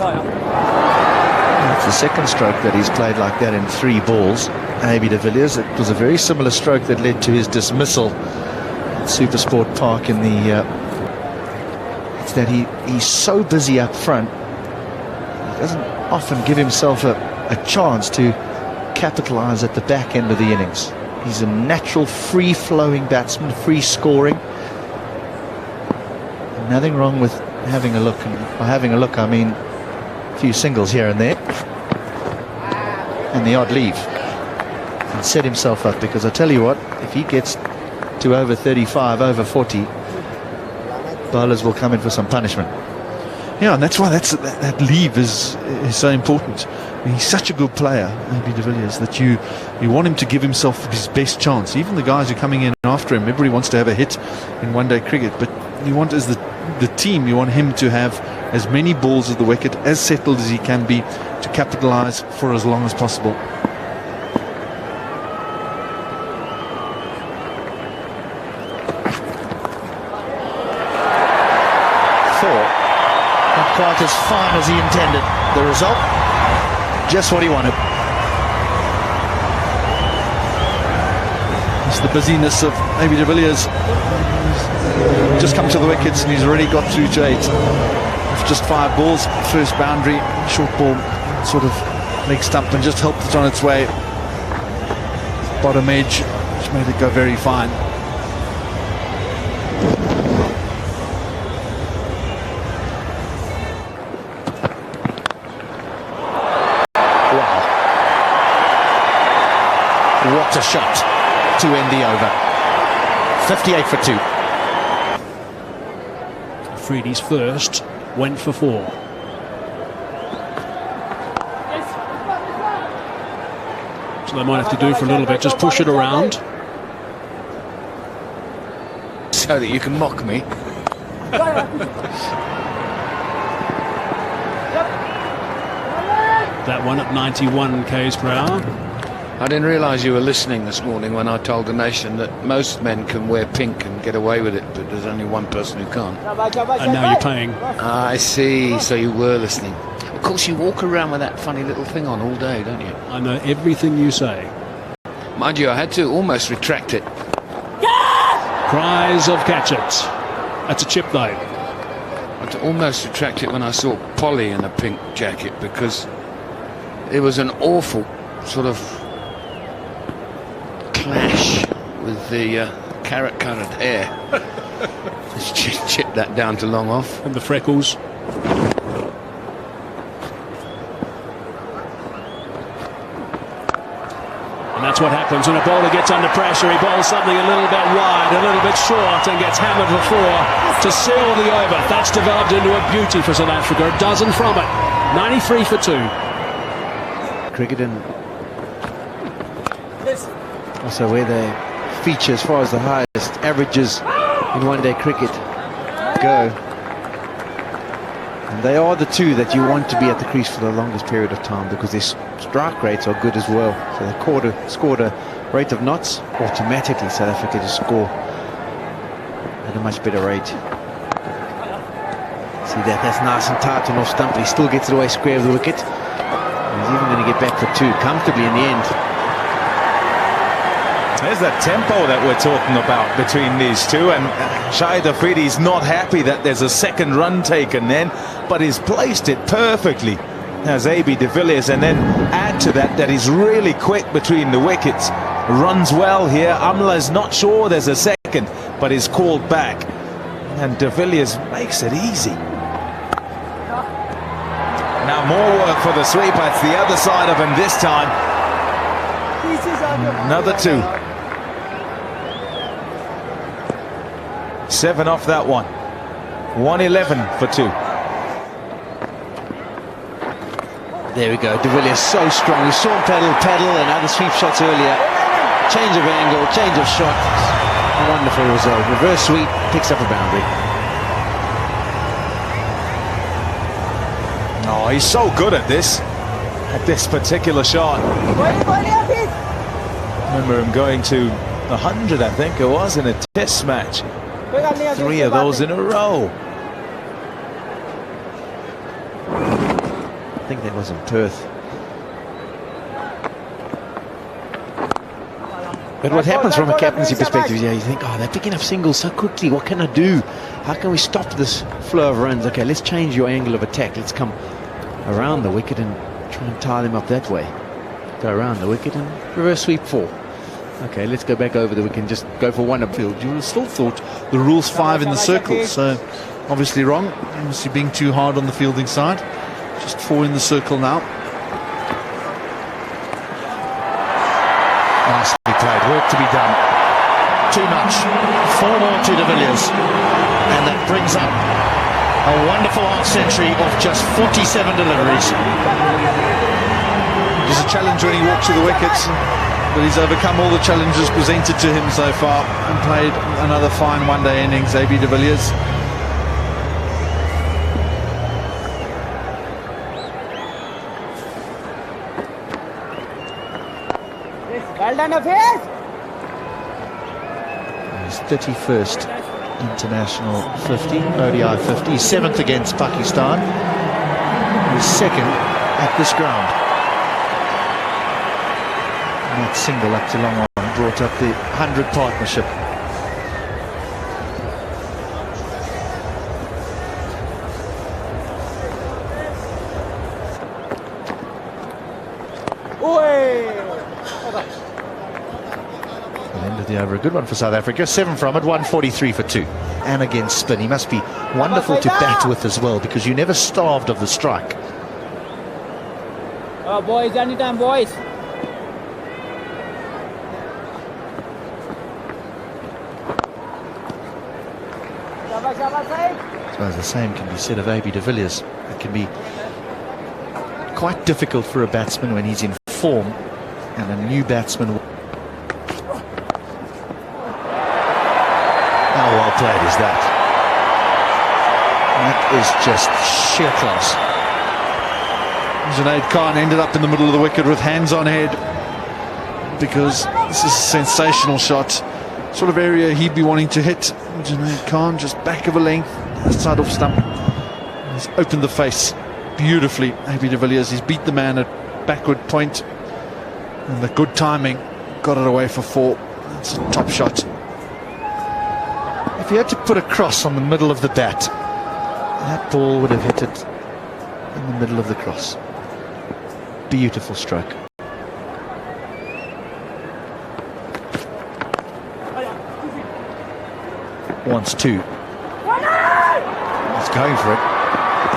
It's the second stroke that he's played like that in 3 balls. AB de Villiers, it was a very similar stroke that led to his dismissal at Supersport Park in the... it's that he's so busy up front, he doesn't often give himself a chance to capitalise at the back end of the innings. He's a natural free-flowing batsman, free-scoring. Nothing wrong with having a look, and by having a look I mean a few singles here and there and the odd leave, and set himself up, because I tell you what, if he gets to over 35, over 40, bowlers will come in for some punishment. Yeah, and that's why that leave is so important. I mean, he's such a good player, AB de Villiers, that you want him to give himself his best chance. Even the guys who are coming in after him, everybody wants to have a hit in one-day cricket, but you want, as the team, you want him to have as many balls at the wicket, as settled as he can be, to capitalise for as long as possible. Not quite as fine as he intended. The result, just what he wanted. It's the busyness of AB de Villiers. He's just come to the wickets and he's already got through to 8. With just 5 balls, first boundary, short ball, sort of leg stump, and just helped it on its way. Bottom edge, which made it go very fine. What a shot to end the over. 58 for 2. Freedy's first went for 4. So they might have to do for a little bit, just push it around. So that you can mock me. That one at 91 k's per hour. I didn't realise you were listening this morning when I told the nation that most men can wear pink and get away with it, but there's only one person who can't. And now you're paying. I see, so you were listening. Of course, you walk around with that funny little thing on all day, don't you? I know everything you say. Mind you, I had to almost retract it. Cries of catch it. That's a chip though. I had to almost retract it when I saw Polly in a pink jacket, because it was an awful sort of clash with the carrot-coloured hair. Just chip that down to long off. And the freckles. And that's what happens when a bowler gets under pressure. He bowls something a little bit wide, a little bit short, and gets hammered for 4 to seal the over. That's developed into a beauty for South Africa. A dozen from it. 93 for 2. Cricket and also where they feature as far as the highest averages in one-day cricket go. And they are the two that you want to be at the crease for the longest period of time, because their strike rates are good as well. So they scored a rate of knots, automatically South Africa to score at a much better rate. See that's nice and tight and off stump. He still gets it away square of the wicket. He's even going to get back for 2 comfortably in the end. There's that tempo that we're talking about between these two, and Shahid Afridi's not happy that there's a second run taken then, but he's placed it perfectly as AB de Villiers, and then add to that he's really quick between the wickets, runs well here. Amla's not sure there's a second, but he's called back, and de Villiers makes it easy. Now more work for the sweeper. It's the other side of him this time. Another 2. 7 off that one. 111 for 2. There we go. De Villiers so strong. We saw him paddle and other sweep shots earlier. Change of angle, change of shot. A wonderful result. Reverse sweep, picks up a boundary. Oh, he's so good at this particular shot. Remember him going to 100, I think it was, in a test match. 3 of those in a row. I think that was in Perth. But what happens from a captaincy perspective, you think, oh, they're picking up singles so quickly. What can I do? How can we stop this flow of runs? Okay, let's change your angle of attack. Let's come around the wicket and try and tie them up that way. Go around the wicket and reverse sweep 4. Okay, let's go back over the wicket and just go for one upfield. You would have still thought the rule's 5 in the circle, so obviously wrong. Obviously being too hard on the fielding side. Just 4 in the circle now. Nicely played, work to be done. Too much. 4 more to de Villiers. And that brings up a wonderful half-century of just 47 deliveries. He's a challenge when he walks to the wickets, but he's overcome all the challenges presented to him so far and played another fine one-day innings, AB de Villiers. Well done, Affairs! His 31st international 50, ODI 50, 7th against Pakistan. His 2nd at this ground. And that single up to long on brought up the 100 partnership. End of the over, a good one for South Africa. 7 from it, 143 for 2. And against spin, he must be wonderful to bat with as well, because you're never starved of the strike. Oh, boys, anytime, boys. I suppose the same can be said of AB de Villiers. It can be quite difficult for a batsman when he's in form, and a new batsman. How well played is that? That is just sheer class. Junaid Khan ended up in the middle of the wicket with hands on head, because this is a sensational shot. Sort of area he'd be wanting to hit. Junaid Khan just back of a length, outside off stump. He's opened the face beautifully. AB de Villiers, he's beat the man at backward point, and the good timing got it away for 4. It's a top shot. If he had to put a cross on the middle of the bat, that ball would have hit it in the middle of the cross. Beautiful stroke. Wants 2. He's going for it.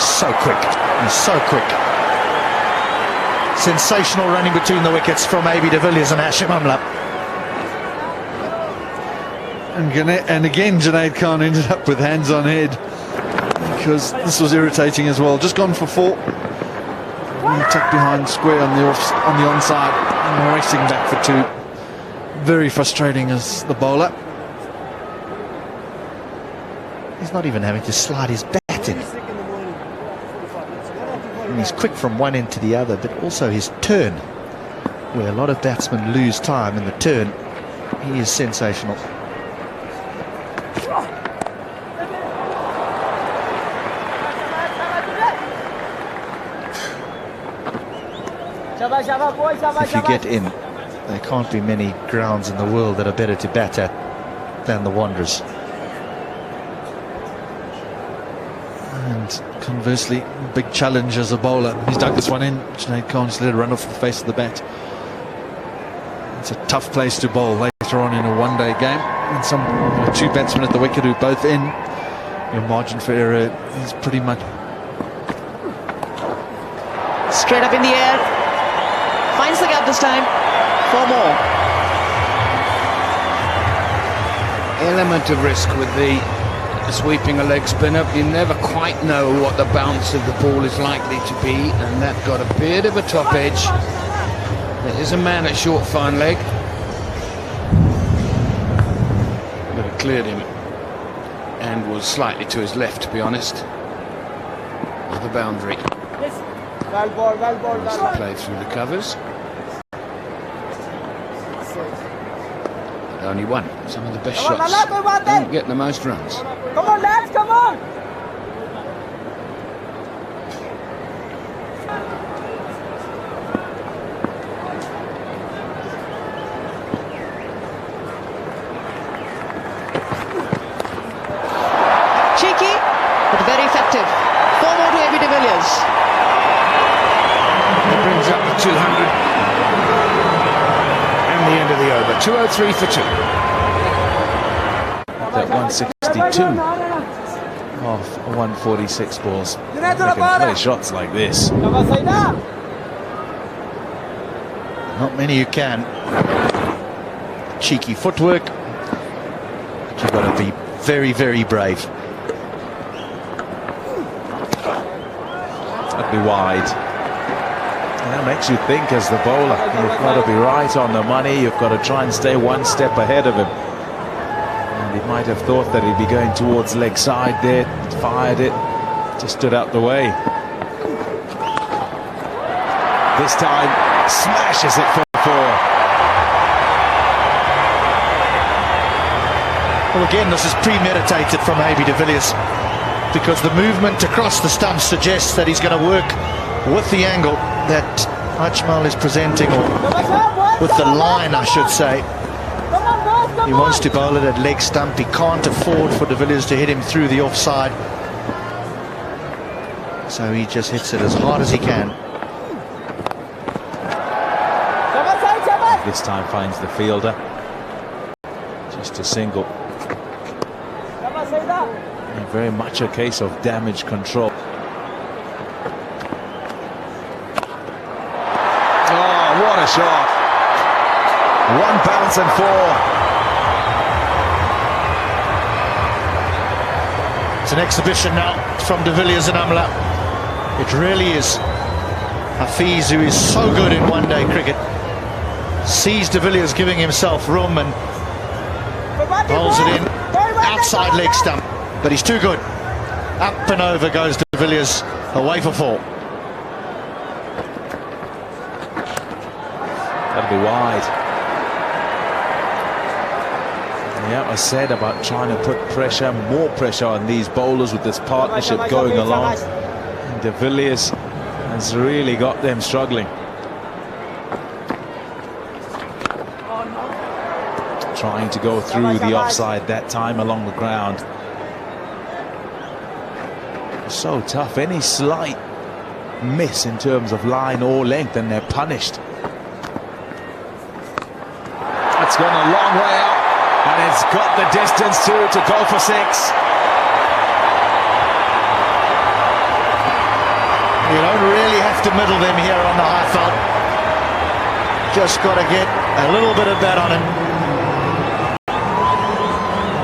So quick. He's so quick. Sensational running between the wickets from AB de Villiers and Hashim Amla. And again, Junaid Khan ended up with hands on head, because this was irritating as well. Just gone for 4. Tucked behind square on the onside, and racing back for 2. Very frustrating as the bowler. He's not even having to slide his bat in. And he's quick from one end to the other, but also his turn, where a lot of batsmen lose time in the turn. He is sensational. If you get in, there can't be many grounds in the world that are better to bat at than the Wanderers. And conversely, big challenge as a bowler. He's dug this one in. Junaid Khan just let it run off the face of the bat. It's a tough place to bowl later on in a one-day game. And some 2 batsmen at the wicket who are both in. Your margin for error is pretty much straight up in the air. Finds the gap this time. 4 more. Element of risk with the sweeping a leg spinner. You never quite know what the bounce of the ball is likely to be, and that got a bit of a top edge. There is a man at short fine leg, but it cleared him and was slightly to his left, to be honest, of the boundary. Well ball, well ball, well ball. Played through the covers. But only one. Some of the best shots don't get the most runs. Come on, lads, come on! but very effective. 4 more to AB de Villiers. That brings up the 200 and the end of the over. 203 for 2. That 162 off 146 balls. They can play shots like this. Not many you can. Cheeky footwork. But you've got to be very, very brave. That'd be wide. And that makes you think as the bowler. You've got to be right on the money. You've got to try and stay one step ahead of him. And he might have thought that he'd be going towards leg side there. Fired it. Just stood out the way. This time smashes it for 4. Well, again, this is premeditated from AB de Villiers, because the movement across the stump suggests that he's going to work with the angle that Ajmal is presenting, or with the line, I should say. He wants to bowl it at leg stump. He can't afford for de Villiers to hit him through the offside, so he just hits it as hard as he can. This time finds the fielder. Just a single. And very much a case of damage control. Oh, what a shot. 1 bounce and 4. It's an exhibition now from de Villiers and Amla. It really is. Hafiz, who is so good in one-day cricket, sees de Villiers giving himself room and bowls it in outside leg stump, but he's too good. Up and over goes de Villiers, away for 4. That'll be wide. Yeah, I said about trying to put pressure, more pressure on these bowlers with this partnership going along. And de Villiers has really got them struggling. Trying to go through the offside that time along the ground. So tough. Any slight miss in terms of line or length and they're punished. It's gone a long way out, and it's got the distance too to go for 6. You don't really have to middle them here on the high felt. Just got to get a little bit of bat on him.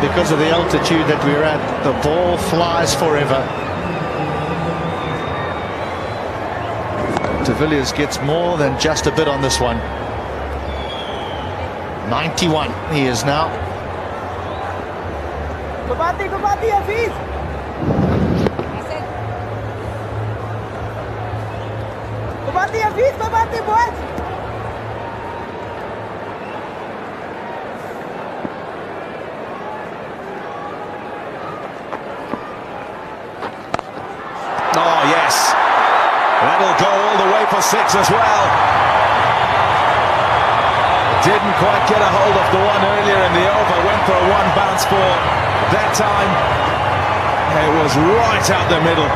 Because of the altitude that we're at, the ball flies forever. De Villiers gets more than just a bit on this one. 91 he is now. Babati, Hafiz. Babati, Hafiz, Babati, boys. Oh, yes. That'll go all the way for 6 as well. Didn't quite get a hold of the one earlier in the over. Went for a 1 bounce 4. That time, it was right out the middle.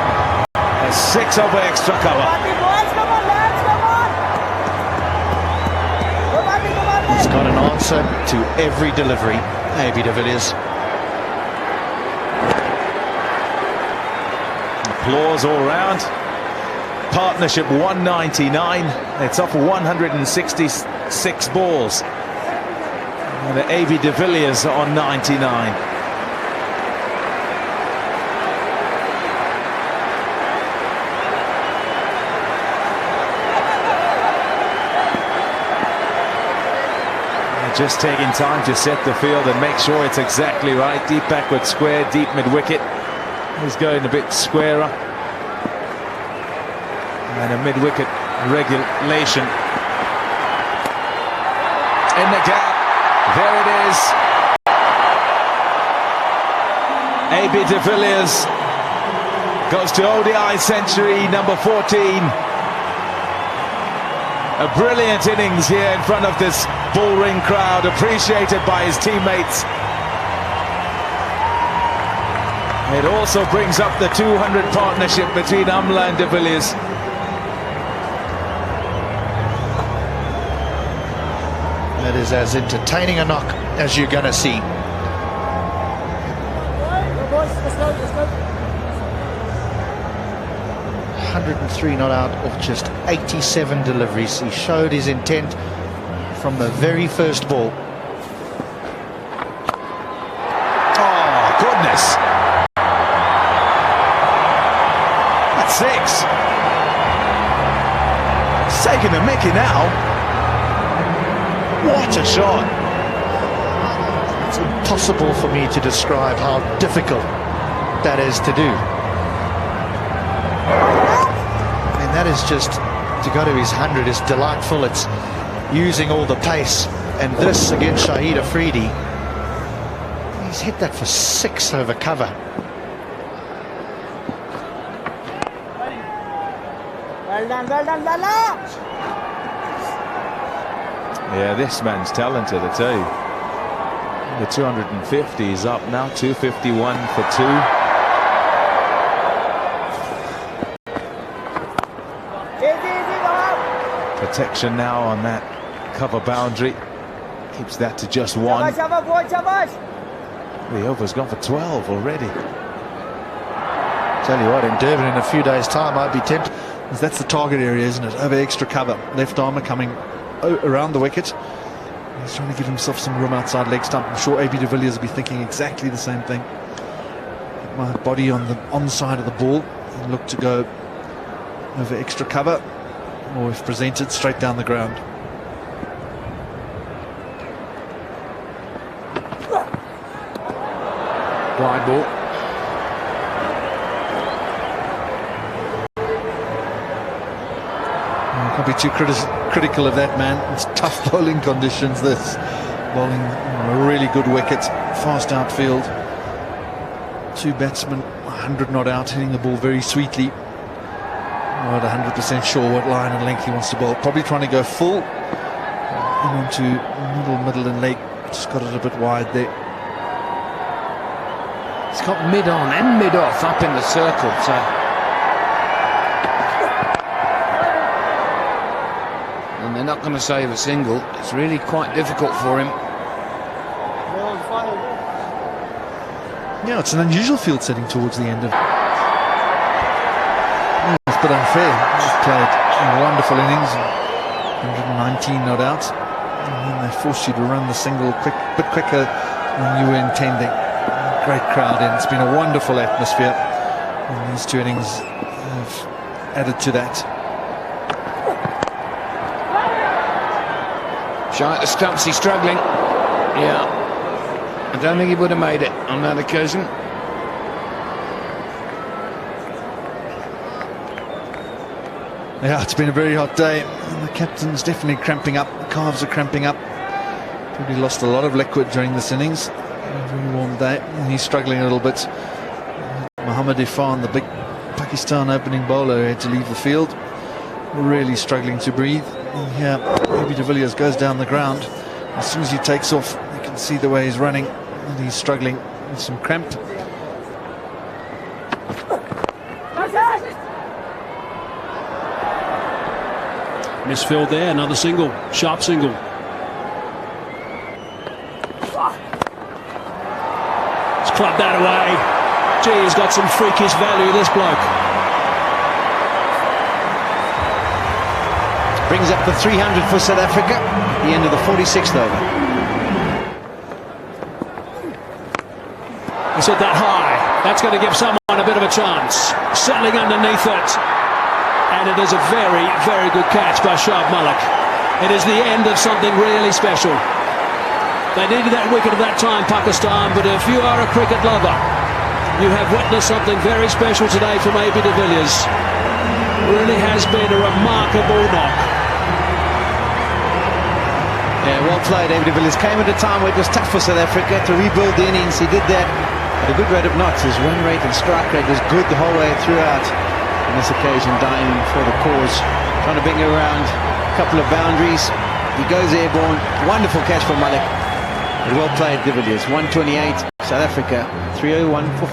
A 6 over extra cover. He's got an answer to every delivery, AB de Villiers. Applause all round. Partnership 199. It's off 166 balls. And the AB de Villiers on 99. Just taking time to set the field and make sure it's exactly right. Deep backward square, deep mid-wicket. He's going a bit squarer. And a mid-wicket regulation. In the gap. There it is. AB de Villiers goes to ODI century number 14. A brilliant innings here in front of this bullring crowd, appreciated by his teammates. It also brings up the 200 partnership between Amla and de Villiers. That is as entertaining a knock as you're going to see. 103 not out of just 87 deliveries. He showed his intent from the very first ball. Oh, goodness. That's 6. He's taking a mickey now. What a shot. It's impossible for me to describe how difficult that is to do. I mean, that is just, to go to his 100 is delightful. It's using all the pace. And this against Shahid Afridi, he's hit that for 6 over cover. Well done, well done, well done. Yeah, this man's talented, I tell you. The 250 is up now, 251 for 2. Protection now on that cover boundary. Keeps that to just 1. The over's gone for 12 already. Tell you what, in Durban in a few days' time, I'd be tempted. That's the target area, isn't it? Over extra cover. Left armour coming around the wicket. He's trying to give himself some room outside leg stump. I'm sure AB de Villiers will be thinking exactly the same thing. Get my body on the onside of the ball and look to go over extra cover, or if presented, straight down the ground. Wide ball. Can't be too critical of that man. It's tough bowling conditions, this. Bowling a really good wicket, fast outfield. 2 batsmen, 100 not out, hitting the ball very sweetly. Not 100% sure what line and length he wants to bowl. Probably trying to go full. Into middle and leg. Just got it a bit wide there. It's got mid on and mid off up in the circle, so and they're not going to save a single. It's really quite difficult for him. Yeah, it's an unusual field setting towards the end of. Yeah, it's a bit unfair. He's played a wonderful innings, 119 not out, and then they forced you to run the single bit quicker than you were intending. Great crowd in. It's been a wonderful atmosphere, and these 2 innings have added to that. Shy at the stumps, he's struggling. Yeah, I don't think he would have made it on that occasion. Yeah, it's been a very hot day, and the captain's definitely cramping up. The calves are cramping up. Probably lost a lot of liquid during this innings. A very warm day, and he's struggling a little bit. Mohammad Irfan, the big Pakistan opening bowler, had to leave the field. Really struggling to breathe. And here, AB de Villiers goes down the ground. As soon as he takes off, you can see the way he's running, and he's struggling with some cramp. Misfield there, another single, sharp single. He's clubbed that away. Gee, he's got some freakish value, this bloke. Brings up the 300 for South Africa at the end of the 46th over. He's hit that high. That's going to give someone a bit of a chance. Settling underneath it. And it is a very, very good catch by Shab Malik. It is the end of something really special. They needed that wicket at that time, Pakistan, but if you are a cricket lover, you have witnessed something very special today from AB de Villiers. Really has been a remarkable knock. Yeah, well played. AB de Villiers came at a time where it was tough for South Africa to rebuild the innings. He did that at a good rate of knots. His run rate and strike rate was good the whole way throughout. On this occasion, dying for the cause, trying to bring it around a couple of boundaries. He goes airborne. Wonderful catch from Malik. Well played, de Villiers. 128, South Africa 301 for